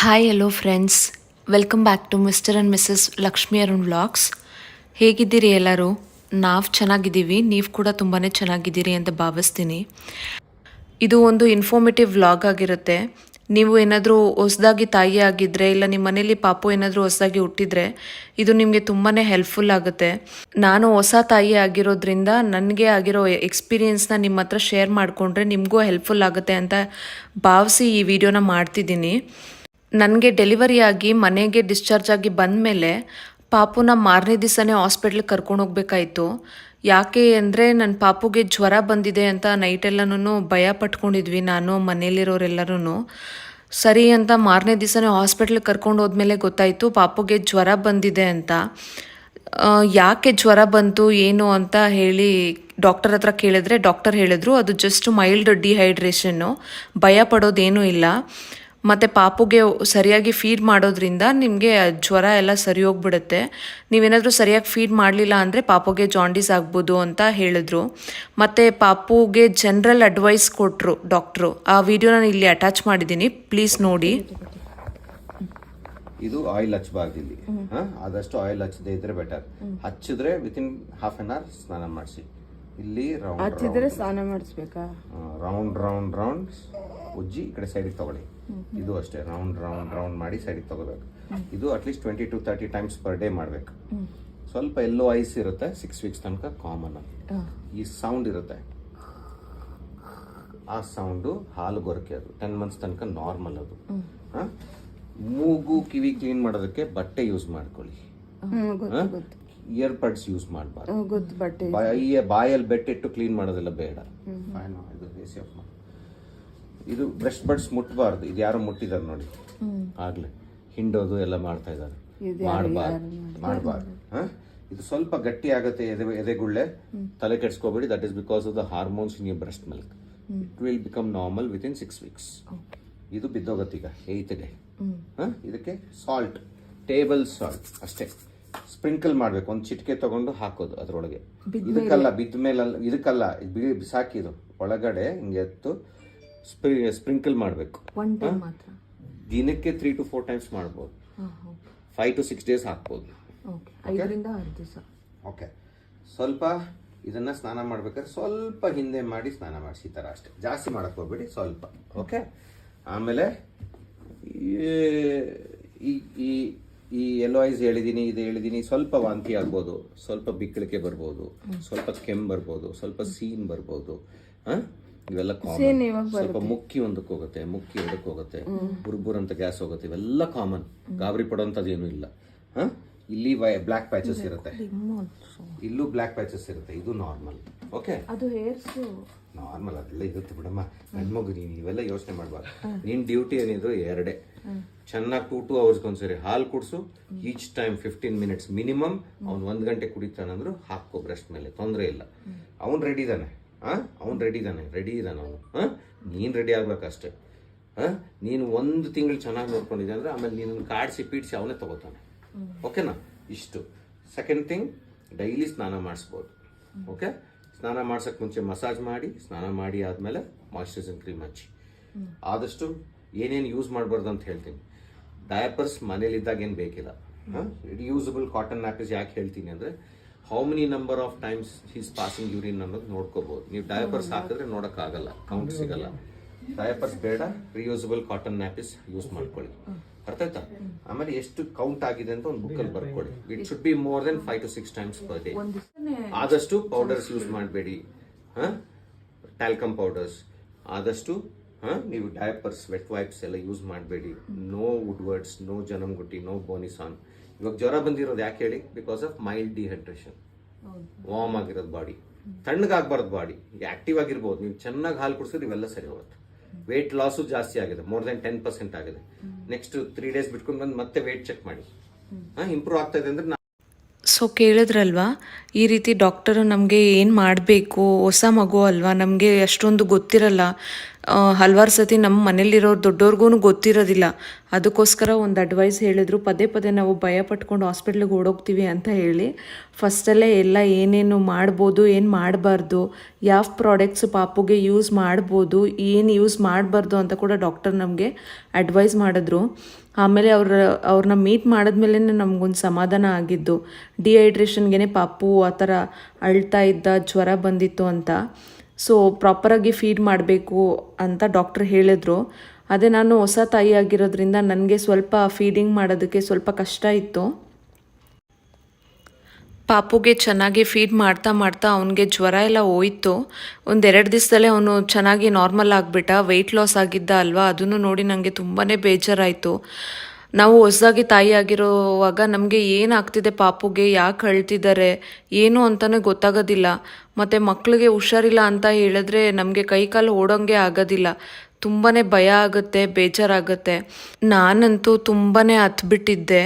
Hi hello friends, welcome back to mister and missus Lakshmi Arun vlogs. ಹೇಗಿದ್ದೀರಿ ಎಲ್ಲರೂ? ನಾವು ಚೆನ್ನಾಗಿದ್ದೀವಿ, ನೀವು ಕೂಡ ತುಂಬಾ ಚೆನ್ನಾಗಿದ್ದೀರಿ ಅಂತ ಭಾವಿಸ್ತೀನಿ. ಇದು ಒಂದು ಇನ್ಫಾರ್ಮೇಟಿವ್ ವ್ಲಾಗ್ ಆಗಿರುತ್ತೆ. ನೀವು ಏನಾದರೂ ಹೊಸದಾಗಿ ತಾಯಿ ಆಗಿದ್ದರೆ ಇಲ್ಲ ನಿಮ್ಮ ಮನೇಲಿ ಪಾಪು ಏನಾದರೂ ಹೊಸದಾಗಿ ಹುಟ್ಟಿದರೆ ಇದು ನಿಮಗೆ ತುಂಬಾ ಹೆಲ್ಪ್ಫುಲ್ ಆಗುತ್ತೆ. ನಾನು ಹೊಸ ತಾಯಿ ಆಗಿರೋದ್ರಿಂದ ನನಗೆ ಆಗಿರೋ ಎಕ್ಸ್ಪೀರಿಯೆನ್ಸ್ನ ನಿಮ್ಮ ಹತ್ರ ಶೇರ್ ಮಾಡಿಕೊಂಡ್ರೆ ನಿಮಗೂ ಹೆಲ್ಪ್ಫುಲ್ ಆಗುತ್ತೆ ಅಂತ ಭಾವಿಸಿ ಈ ವಿಡಿಯೋನ ಮಾಡ್ತಿದ್ದೀನಿ. ನನಗೆ ಡೆಲಿವರಿ ಆಗಿ ಮನೆಗೆ ಡಿಸ್ಚಾರ್ಜ್ ಆಗಿ ಬಂದಮೇಲೆ ಪಾಪುನ ಮಾರನೇ ದಿವಸನೇ ಹಾಸ್ಪಿಟ್ಲಿಗೆ ಕರ್ಕೊಂಡು ಹೋಗ್ಬೇಕಾಯಿತು. ಯಾಕೆ ಅಂದರೆ ನನ್ನ ಪಾಪುಗೆ ಜ್ವರ ಬಂದಿದೆ ಅಂತ ನೈಟೆಲ್ಲನೂ ಭಯ ಪಟ್ಕೊಂಡಿದ್ವಿ, ನಾನು ಮನೇಲಿರೋರೆಲ್ಲರೂ. ಸರಿ ಅಂತ ಮಾರನೇ ದಿವಸನೇ ಹಾಸ್ಪಿಟ್ಲಿಗೆ ಕರ್ಕೊಂಡು ಹೋದ್ಮೇಲೆ ಗೊತ್ತಾಯಿತು ಪಾಪುಗೆ ಜ್ವರ ಬಂದಿದೆ ಅಂತ. ಯಾಕೆ ಜ್ವರ ಬಂತು ಏನು ಅಂತ ಹೇಳಿ ಡಾಕ್ಟರ್ ಹತ್ರ ಕೇಳಿದ್ರೆ ಡಾಕ್ಟರ್ ಹೇಳಿದ್ರು ಅದು ಜಸ್ಟ್ ಮೈಲ್ಡ್ ಡಿಹೈಡ್ರೇಷನ್ನು, ಭಯ ಪಡೋದೇನೂ ಇಲ್ಲ. ಮತ್ತು ಪಾಪುಗೆ ಸರಿಯಾಗಿ ಫೀಡ್ ಮಾಡೋದ್ರಿಂದ ನಿಮಗೆ ಜ್ವರ ಎಲ್ಲ ಸರಿ ಹೋಗ್ಬಿಡುತ್ತೆ. ನೀವೇನಾದರೂ ಸರಿಯಾಗಿ ಫೀಡ್ ಮಾಡಲಿಲ್ಲ ಅಂದರೆ ಪಾಪುಗೆ ಜಾಂಡೀಸ್ ಆಗ್ಬೋದು ಅಂತ ಹೇಳಿದ್ರು. ಮತ್ತು ಪಾಪುಗೆ ಜನರಲ್ ಅಡ್ವೈಸ್ ಕೊಟ್ಟರು ಡಾಕ್ಟ್ರು. ಆ ವಿಡಿಯೋನ ಇಲ್ಲಿ ಅಟ್ಯಾಚ್ ಮಾಡಿದ್ದೀನಿ, ಪ್ಲೀಸ್ ನೋಡಿ. ಇದು ಆಯಿಲ್ ಹಚ್ಚಬಾರ್ದು ಇಲ್ಲಿ. ಆದಷ್ಟು ಆಯಿಲ್ ಹಚ್ಚದೇ ಇದ್ರೆ ಬೆಟರ್. ಹಚ್ಚಿದ್ರೆ ವಿತಿನ್ ಹಾಫ್ ಆನ್ ಅವರ್ ಸ್ನಾನ ಮಾಡಿಸಿ. ಇಲ್ಲಿ ಹಚ್ಚಿದ್ರೆ ಸ್ನಾನ ಮಾಡಿಸ್ಬೇಕಾ? ರೌಂಡ್ ರೌಂಡ್ ರೌಂಡ್ ಉಜ್ಜಿ ಈ ಕಡೆ ಸೈಡಿಗೆ ತಗೊಳ್ಳಿ. ಇದು ಅಷ್ಟೇ ರೌಂಡ್ ರೌಂಡ್ ರೌಂಡ್ ಮಾಡಿ ಸೈಡಿಗೆ ತಗೋಬೇಕು. ಇದು at least 20 to 30 times per day ಮಾಡಬೇಕು. ಸ್ವಲ್ಪ ಎಲ್ಲೋ ಐಸ್ ಇರುತ್ತೆ 6 weeks ತನಕ ಕಾಮನ್. ಈ ಸೌಂಡ್ ಇರುತ್ತೆ, ಆ ಸೌಂಡು ಹಾಲು ಗೊರಕೆ, ಅದು 10 months ತನಕ ನಾರ್ಮಲ್. ಅದು ಮೂಗು ಕಿವಿ ಕ್ಲೀನ್ ಮಾಡೋದಕ್ಕೆ ಬಟ್ಟೆ ಯೂಸ್ ಮಾಡ್ಕೊಳ್ಳಿ. ಇಯರ್ ಪಡ್ಸ್ ಯೂಸ್ ಮಾಡಬಾರ್ದು. ಬಾಯಲ್ಲಿ ಬೆಟ್ಟಿಟ್ಟು ಕ್ಲೀನ್ ಮಾಡೋದೆಲ್ಲ ಬೇಡ. ಇದು ಬ್ರಷ್ ಬಡ್ಸ್ ಮುಟ್ಟಬಾರ್ದು. ಇದು ಯಾರೋ ಮುಟ್ಟಿದಾರೆ ನೋಡಿ, ಆಗ್ಲೇ ಹಿಂಡೋದು ಎಲ್ಲ ಮಾಡ್ತಾ ಇದ್ದಾರೆ. ಮಾಡಬಾರ್ದು. ಇದು ಸ್ವಲ್ಪ ಗಟ್ಟಿ ಆಗುತ್ತೆ ಎದೆಗುಳ್ಳೆ, ತಲೆ ಕೆಡ್ಸ್ಕೋಬೇಡಿ. That is because of the hormones in your breast milk. It will become normal within 6 weeks. ಇದು ಬಿದ್ದೋಗತ್ತೆ ಈಗ 8th day. ಇದಕ್ಕೆ ಸಾಲ್ಟ್, ಟೇಬಲ್ ಸಾಲ್ಟ್ ಅಷ್ಟೇ ಸ್ಪ್ರಿಂಕಲ್ ಮಾಡ್ಬೇಕು. ಒಂದು ಚಿಟಿಕೆ ತಗೊಂಡು ಹಾಕೋದು ಅದರೊಳಗೆ. ಇದಕ್ಕಲ್ಲ, ಬಿದ್ದ ಮೇಲೆ ಇದಕ್ಕಲ್ಲ, ಬಿಸಾಕಿದು ಒಳಗಡೆ ಹಿಂಗೆ ಎತ್ತು ಸ್ಪ್ರಿಂಕಲ್ ಮಾಡಬೇಕು. ದಿನಕ್ಕೆ 3 to 4 times ಮಾಡ್ಬೋದು. 5 to 6 days ಹಾಕ್ಬೋದು. ಓಕೆ. ಸ್ವಲ್ಪ ಇದನ್ನ ಸ್ನಾನ ಮಾಡ್ಬೇಕಾದ್ರೆ ಸ್ವಲ್ಪ ಹಿಂದೆ ಮಾಡಿ ಸ್ನಾನ ಮಾಡಿಸಿ, ಈ ಥರ ಅಷ್ಟೇ. ಜಾಸ್ತಿ ಮಾಡಕ್ ಹೋಗ್ಬೇಡಿ, ಸ್ವಲ್ಪ. ಓಕೆ. ಆಮೇಲೆ ಈ ಎಲ್ಲೋ ಐಸ್ ಹೇಳಿದ್ದೀನಿ, ಇದು ಹೇಳಿದ್ದೀನಿ. ಸ್ವಲ್ಪ ವಾಂತಿ ಆಗ್ಬೋದು, ಸ್ವಲ್ಪ ಬಿಕ್ಕಳಿಕೆ ಬರ್ಬೋದು, ಸ್ವಲ್ಪ ಕೆಮ್ಮು ಬರ್ಬೋದು, ಸ್ವಲ್ಪ ಸೀನ್ ಬರ್ಬೋದು. ಇವೆಲ್ಲ ಕಾಮನ್. ಸ್ವಲ್ಪ ಮುಕ್ಕಿ ಒಂದಕ್ಕೆ ಹೋಗುತ್ತೆ, ಮುಕ್ಕಿ ಎರಡಕ್ಕೆ ಹೋಗುತ್ತೆ, ಬುರ್ಬುರ್ ಅಂತ ಗ್ಯಾಸ್ ಹೋಗುತ್ತೆ. ಇವೆಲ್ಲ ಕಾಮನ್, ಗಾಬರಿ ಪಡೋಂಥದ್ದು ಏನೂ ಇಲ್ಲ. ಇಲ್ಲಿ ಬ್ಲ್ಯಾಕ್ ಪ್ಯಾಚಸ್ ಇರುತ್ತೆ, ಇಲ್ಲೂ ಬ್ಲ್ಯಾಕ್ ಪ್ಯಾಚಸ್ ಇರುತ್ತೆ. ಇದು ನಾರ್ಮಲ್. ಓಕೆ, ಅದು ಹೇರ್ಸ್ ನಾರ್ಮಲ್, ಅದೆಲ್ಲ ಇರುತ್ತೆ ಬಿಡಮ್ಮ. ಗಂಡ್ಮಗು ನೀನು ಇವೆಲ್ಲ ಯೋಚನೆ ಮಾಡಬಾರ್ದು. ನಿನ್ನ ಡ್ಯೂಟಿ ಏನಿದ್ರು ಎರಡೇ, ಚೆನ್ನಾಗಿ 2 hours ಒಂದ್ಸರಿ ಹಾಲು ಕುಡಿಸು. Each time 15 minutes minimum. ಅವ್ನು 1 ಗಂಟೆ ಕುಡಿತಾನಂದ್ರು ಹಾಕೋ ಬ್ರೆಸ್ಟ್ ಮೇಲೆ, ತೊಂದರೆ ಇಲ್ಲ. ಅವ್ನು ರೆಡಿ ಇದ್ದಾನೆ, ರೆಡಿ ಇದ್ದಾನೆ ಅವನು. ನೀನು ರೆಡಿ ಆಗ್ಬೇಕಷ್ಟೇ. ನೀನು 1 ತಿಂಗಳು ಚೆನ್ನಾಗಿ ನೋಡ್ಕೊಂಡಿದ್ದೆ ಅಂದ್ರೆ ಆಮೇಲೆ ನೀನು ಕಾಡಿಸಿ ಪೀಡಿಸಿ ಅವನೇ ತಗೋತಾನೆ. ಓಕೆನಾ? ಇಷ್ಟು. ಸೆಕೆಂಡ್ ಥಿಂಗ್, ಡೈಲಿ ಸ್ನಾನ ಮಾಡಿಸ್ಬೋದು. ಓಕೆ. ಸ್ನಾನ ಮಾಡ್ಸೋಕ್ಕೆ ಮುಂಚೆ ಮಸಾಜ್ ಮಾಡಿ, ಸ್ನಾನ ಮಾಡಿ ಆದಮೇಲೆ ಮಾಯ್ಶ್ಚರೈಸಿಂಗ್ ಕ್ರೀಮ್ ಹಚ್ಚಿ. ಆದಷ್ಟು ಏನೇನು ಯೂಸ್ ಮಾಡಬಾರ್ದು ಅಂತ ಹೇಳ್ತೀನಿ. ಡಯಪರ್ಸ್ ಮನೇಲಿದ್ದಾಗ ಏನು ಬೇಕಿಲ್ಲ. ರಿಯೂಸಬಲ್ ಕಾಟನ್ ನ್ಯಾಪಿಸ್ ಯಾಕೆ ಹೇಳ್ತೀನಿ ಅಂದರೆ, how many number of times he's passing urine ಅನ್ನೋದು ನೋಡ್ಕೋಬಹುದು. ನೀವು ಡಯಪರ್ಸ್ ಹಾಕಿದ್ರೆ ನೋಡೋಕ್ಕಾಗಲ್ಲ, ಕೌಂಟ್ ಸಿಗಲ್ಲ. ಡಯಪರ್ಸ್ ಬೇಡ, ರಿಯೂಸಬಲ್ ಕಾಟನ್ ನ್ಯಾಪಿಸ್ ಯೂಸ್ ಮಾಡ್ಕೊಳ್ಳಿ. ಅರ್ಥ ಆಯ್ತಾ? ಆಮೇಲೆ ಎಷ್ಟು ಕೌಂಟ್ ಆಗಿದೆ ಅಂತ ಒಂದು ಬುಕ್ಕಲ್ಲಿ ಬರ್ಕೊಳ್ಳಿ. It should be more than 5 to 6 times per day. ಆದಷ್ಟು ಪೌಡರ್ಸ್ ಯೂಸ್ ಮಾಡಬೇಡಿ, ಟ್ಯಾಲ್ಕಮ್ ಪೌಡರ್ಸ್. ಆದಷ್ಟು ನೀವು ಡಯಪರ್ಸ್, ವೆಟ್ ವೈಪ್ಸ್ ಎಲ್ಲ ಯೂಸ್ ಮಾಡಬೇಡಿ. ನೋ ವುಡ್ವರ್ಡ್ಸ್, ನೋ ಜನಂಗುಟಿ, ನೋ ಬೋನಿಸಾನ್. ಇವಾಗ ಜ್ವರ ಬಂದಿರೋದು ಯಾಕೆ ಹೇಳಿ? Because of mild dehydration. Warm ಆಗಿರೋದು ಬಾಡಿ, ತಣ್ಣಗಾಗಬಾರ್ದು ಬಾಡಿ. ಆಕ್ಟಿವ್ ಆಗಿರ್ಬೋದು. ನೀವು ಚೆನ್ನಾಗಿ ಹಾಲು ಕುಡಿಸಿದ್ರೆ ಇವೆಲ್ಲ ಸರಿ ಹೋಗುತ್ತೆ. ವೇಟ್ ಲಾಸು ಜಾಸ್ತಿ ಆಗಿದೆ, ಮೋರ್ ದೆನ್ 10% ಆಗಿದೆ. ನೆಕ್ಸ್ಟ್ 3 days ಬಿಟ್ಕೊಂಡು ಬಂದು ಮತ್ತೆ ವೇಟ್ ಚೆಕ್ ಮಾಡಿ. ಇಂಪ್ರೂವ್ ಆಗ್ತಾ ಇದೆ ಅಂದ್ರೆ. ಸೊ ಕೇಳಿದ್ರಲ್ವಾ, ಈ ರೀತಿ ಡಾಕ್ಟರು ನಮಗೆ ಏನು ಮಾಡಬೇಕು, ಹೊಸ ಮಗು ಅಲ್ವಾ, ನಮಗೆ ಅಷ್ಟೊಂದು ಗೊತ್ತಿರಲ್ಲ. ಹಲವಾರು ಸತಿ ನಮ್ಮ ಮನೇಲಿರೋ ದೊಡ್ಡವ್ರಿಗೂ ಗೊತ್ತಿರೋದಿಲ್ಲ. ಅದಕ್ಕೋಸ್ಕರ ಒಂದು ಅಡ್ವೈಸ್ ಹೇಳಿದ್ರು, ಪದೇ ಪದೇ ನಾವು ಭಯ ಪಟ್ಕೊಂಡು ಹಾಸ್ಪಿಟ್ಲಿಗೆ ಓಡೋಗ್ತೀವಿ ಅಂತ ಹೇಳಿ ಫಸ್ಟಲ್ಲೇ ಎಲ್ಲ ಏನೇನು ಮಾಡ್ಬೋದು, ಏನು ಮಾಡಬಾರ್ದು, ಯಾವ ಪ್ರಾಡಕ್ಟ್ಸ್ ಪಾಪುಗೆ ಯೂಸ್ ಮಾಡ್ಬೋದು, ಏನು ಯೂಸ್ ಮಾಡಬಾರ್ದು ಅಂತ ಕೂಡ ಡಾಕ್ಟರ್ ನಮಗೆ ಅಡ್ವೈಸ್ ಮಾಡಿದ್ರು. ಆಮೇಲೆ ಅವ್ರನ್ನ ಮೀಟ್ ಮಾಡಿದ್ಮೇಲೆ ನಮಗೊಂದು ಸಮಾಧಾನ ಆಗಿದ್ದು. ಡಿಹೈಡ್ರೇಷನ್ಗೆ ಪಾಪು ಆ ಥರ ಅಳ್ತಾ ಇದ್ದ, ಜ್ವರ ಬಂದಿತ್ತು ಅಂತ. ಸೊ ಪ್ರಾಪರಾಗಿ ಫೀಡ್ ಮಾಡಬೇಕು ಅಂತ ಡಾಕ್ಟ್ರ್ ಹೇಳಿದ್ರು. ಅದೇ ನಾನು ಹೊಸ ತಾಯಿ ಆಗಿರೋದ್ರಿಂದ ನನಗೆ ಸ್ವಲ್ಪ ಫೀಡಿಂಗ್ ಮಾಡೋದಕ್ಕೆ ಸ್ವಲ್ಪ ಕಷ್ಟ ಇತ್ತು. ಪಾಪುಗೆ ಚೆನ್ನಾಗಿ ಫೀಡ್ ಮಾಡ್ತಾ ಮಾಡ್ತಾ ಅವನಿಗೆ ಜ್ವರ ಎಲ್ಲ ಹೋಯಿತು. 1-2 ದಿವಸದಲ್ಲೇ ಅವನು ಚೆನ್ನಾಗಿ ನಾರ್ಮಲ್ ಆಗಿಬಿಟ್ಟ. ವೆಯ್ಟ್ ಲಾಸ್ ಆಗಿದ್ದ ಅಲ್ವಾ, ಅದನ್ನು ನೋಡಿ ನನಗೆ ತುಂಬಾ ಬೇಜಾರಾಯಿತು. ನಾವು ಹೊಸದಾಗಿ ತಾಯಿ ಆಗಿರುವಾಗ ನಮಗೆ ಏನಾಗ್ತಿದೆ, ಪಾಪುಗೆ ಯಾಕೆ ಅಳ್ತಿದ್ದಾರೆ ಏನು ಅಂತಲೇ ಗೊತ್ತಾಗೋದಿಲ್ಲ. ಮತ್ತು ಮಕ್ಕಳಿಗೆ ಹುಷಾರಿಲ್ಲ ಅಂತ ಹೇಳಿದ್ರೆ ನಮಗೆ ಕೈಕಾಲು ಓಡೋಂಗೆ ಆಗೋದಿಲ್ಲ. ತುಂಬಾ ಭಯ ಆಗುತ್ತೆ, ಬೇಜಾರಾಗುತ್ತೆ. ನಾನಂತೂ ತುಂಬಾ ಹತ್ಬಿಟ್ಟಿದ್ದೆ.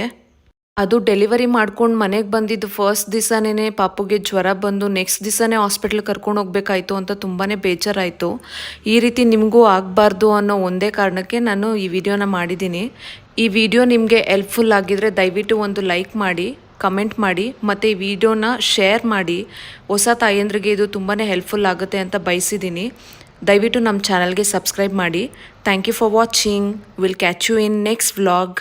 ಅದು ಡೆಲಿವರಿ ಮಾಡ್ಕೊಂಡು ಮನೆಗೆ ಬಂದಿದ್ದು ಫಸ್ಟ್ ದಿವಸನೇ ಪಾಪುಗೆ ಜ್ವರ ಬಂದು ನೆಕ್ಸ್ಟ್ ದಿವಸನೇ ಹಾಸ್ಪಿಟ್ಲಿಗೆ ಕರ್ಕೊಂಡು ಹೋಗ್ಬೇಕಾಯ್ತು ಅಂತ ತುಂಬಾ ಬೇಜಾರಾಯಿತು. ಈ ರೀತಿ ನಿಮಗೂ ಆಗಬಾರ್ದು ಅನ್ನೋ ಒಂದೇ ಕಾರಣಕ್ಕೆ ನಾನು ಈ ವಿಡಿಯೋನ ಮಾಡಿದ್ದೀನಿ. ಈ ವಿಡಿಯೋ ನಿಮಗೆ ಹೆಲ್ಪ್ಫುಲ್ ಆಗಿದ್ರೆ ದಯವಿಟ್ಟು ಒಂದು ಲೈಕ್ ಮಾಡಿ, ಕಮೆಂಟ್ ಮಾಡಿ, ಮತ್ತು ಈ ವಿಡಿಯೋನ ಶೇರ್ ಮಾಡಿ. ಹೊಸ ತಾಯಂದ್ರಿಗೆ ಇದು ತುಂಬಾ ಹೆಲ್ಪ್ಫುಲ್ ಆಗುತ್ತೆ ಅಂತ ಬಯಸಿದ್ದೀನಿ. ದಯವಿಟ್ಟು ನಮ್ಮ ಚಾನಲ್ಗೆ ಸಬ್ಸ್ಕ್ರೈಬ್ ಮಾಡಿ. Thank you for watching. Will catch you in next vlog.